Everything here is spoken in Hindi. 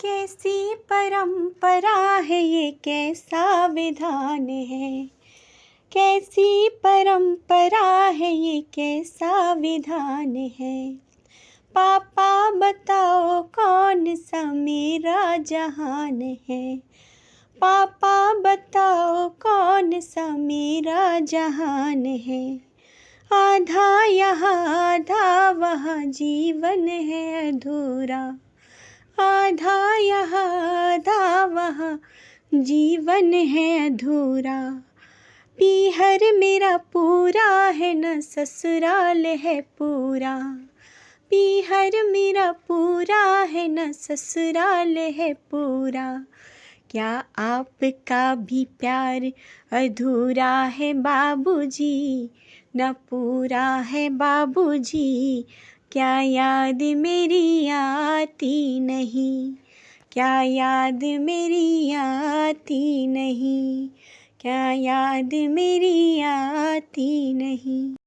कैसी परंपरा है ये, कैसा विधान है। कैसी परंपरा है ये, कैसा विधान है। पापा बताओ कौन सा मेरा जहान है। पापा बताओ कौन सा मेरा जहान है। आधा यहाँ आधा वहाँ जीवन है अधूरा। आधा यहाँ आधा वहाँ जीवन है अधूरा। पीहर मेरा पूरा है न ससुराल है पूरा। पीहर मेरा पूरा है न ससुराल है पूरा। क्या आपका भी प्यार अधूरा है बाबूजी, न पूरा है बाबूजी। क्या याद मेरी आती नहीं। क्या याद मेरी आती नहीं। क्या याद मेरी आती नहीं।